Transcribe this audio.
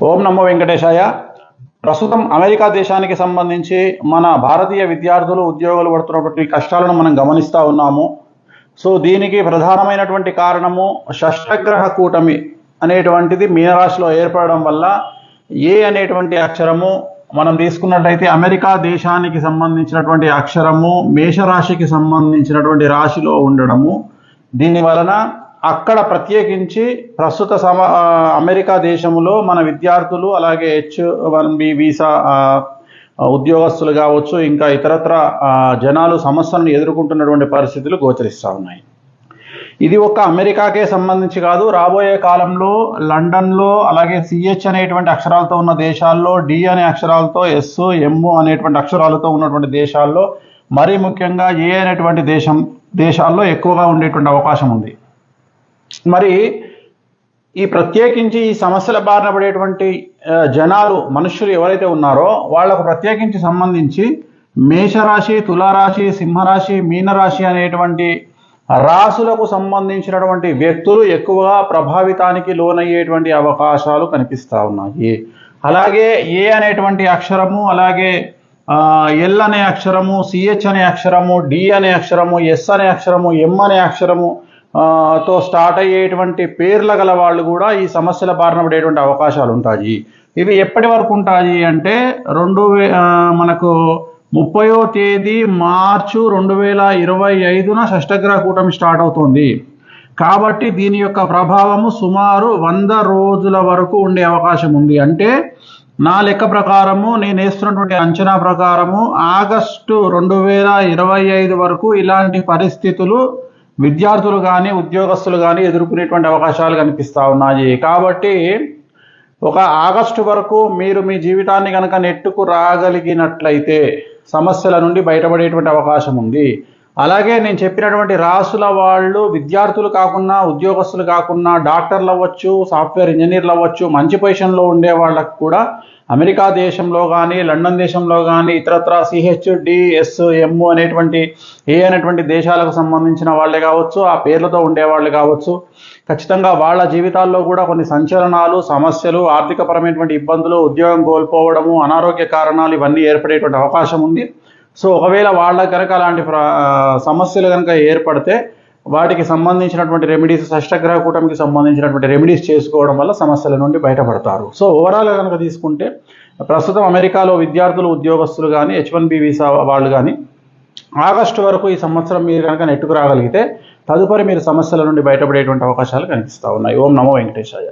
ఓం నమో వెంకటేశాయ. ప్రస్తుతం అమెరికా దేశానికి సంబంధించి మన భారతీయ విద్యార్థులు ఉద్యోగులు పడుతున్నటువంటి కష్టాలను మనం గమనిస్తూ ఉన్నాము. సో దీనికి ప్రధానమైనటువంటి కారణము షష్టగ్రహ కూటమి అనేటువంటిది మీనరాశిలో ఏర్పడడం వల్ల ఏ అనేటువంటి అక్షరము మనం తీసుకున్నట్లయితే అమెరికా దేశానికి సంబంధించినటువంటి అక్షరము మేషరాశికి సంబంధించినటువంటి రాశిలో ఉండడము, దీని వలన అక్కడ ప్రత్యేకించి ప్రస్తుత అమెరికా దేశంలో మన విద్యార్థులు అలాగే H1B వీసా ఉద్యోగస్తులు కావచ్చు, ఇంకా ఇతరత్ర జనాలు సమస్యలను ఎదుర్కొంటున్నటువంటి పరిస్థితులు గోచరిస్తూ ఉన్నాయి. ఇది ఒక్క అమెరికాకే సంబంధించి కాదు, రాబోయే కాలంలో లండన్లో అలాగే CH అనేటువంటి అక్షరాలతో ఉన్న దేశాల్లో, D అనే అక్షరాలతో, S M అనేటువంటి అక్షరాలతో ఉన్నటువంటి దేశాల్లో, మరీ ముఖ్యంగా A అనేటువంటి దేశాల్లో ఎక్కువగా ఉండేటువంటి అవకాశం ఉంది. మరి ఈ ప్రత్యేకించి ఈ సమస్యల బారిన పడేటువంటి జనాలు మనుషులు ఎవరైతే ఉన్నారో వాళ్లకు ప్రత్యేకించి సంబంధించి మేషరాశి, తులారాశి, సింహరాశి, మీనరాశి అనేటువంటి రాశులకు సంబంధించినటువంటి వ్యక్తులు ఎక్కువగా ప్రభావితానికి లోనయ్యేటువంటి అవకాశాలు కనిపిస్తూ ఉన్నాయి. అలాగే ఏ అనేటువంటి అక్షరము, అలాగే L అనే అక్షరము, CH అనే అక్షరము, D అనే అక్షరము, S అనే అక్షరము, M అనే అక్షరము తో స్టార్ట్ అయ్యేటువంటి పేర్ల గల వాళ్ళు కూడా ఈ సమస్యల బారిన పడేటువంటి అవకాశాలు ఉంటాయి. ఇవి ఎప్పటి వరకు ఉంటాయి అంటే మనకు 30వ తేదీ మార్చి 2025న షష్టగ్రహ కూటమి స్టార్ట్ అవుతుంది. కాబట్టి దీని యొక్క ప్రభావము సుమారు 100 రోజుల వరకు ఉండే అవకాశం ఉంది. అంటే నా లెక్క ప్రకారము, నేను వేస్తున్నటువంటి అంచనా ప్రకారము ఆగస్టు 2025 వరకు ఇలాంటి పరిస్థితులు విద్యార్థులు కానీ ఉద్యోగస్తులు కానీ ఎదుర్కొనేటువంటి అవకాశాలు కనిపిస్తూ ఉన్నాయి. కాబట్టి ఒక ఆగస్టు వరకు మీరు మీ జీవితాన్ని కనుక నెట్టుకు రాగలిగినట్లయితే సమస్యల నుండి బయటపడేటువంటి అవకాశం ఉంది. అలాగే నేను చెప్పినటువంటి రాసుల వాళ్ళు విద్యార్థులు కాకుండా, ఉద్యోగస్తులు కాకుండా, డాక్టర్లు అవ్వచ్చు, సాఫ్ట్వేర్ ఇంజనీర్లు అవ్వచ్చు, మంచి పొజిషన్లో ఉండే వాళ్ళకు కూడా అమెరికా దేశంలో కానీ, లండన్ దేశంలో కానీ, ఇతరత్ర CH D S M అనేటువంటి ఏ అనేటువంటి దేశాలకు సంబంధించిన వాళ్ళే కావచ్చు, ఆ పేర్లతో ఉండేవాళ్ళు కావచ్చు, ఖచ్చితంగా వాళ్ళ జీవితాల్లో కూడా కొన్ని సంచలనాలు, సమస్యలు, ఆర్థికపరమైనటువంటి ఇబ్బందులు, ఉద్యోగం కోల్పోవడము, అనారోగ్య కారణాలు ఇవన్నీ ఏర్పడేటువంటి అవకాశం ఉంది. సో ఒకవేళ వాళ్ళకి కనుక అలాంటి సమస్యలు కనుక ఏర్పడితే వాటికి సంబంధించినటువంటి రెమెడీస్, షష్టగ్రహ కూటమికి సంబంధించినటువంటి రెమెడీస్ చేసుకోవడం వల్ల సమస్యల నుండి బయటపడతారు. సో ఓవరాల్గా కనుక తీసుకుంటే ప్రస్తుతం అమెరికాలో విద్యార్థులు, ఉద్యోగస్తులు కానీ, H1B వీసా వాళ్ళు కానీ ఆగస్టు వరకు ఈ సంవత్సరం మీరు కనుక నెట్టుకు రాగలిగితే తదుపరి మీరు సమస్యల నుండి బయటపడేటువంటి అవకాశాలు కనిపిస్తూ ఉన్నాయి. ఓం నమో వెంకటేశాయ.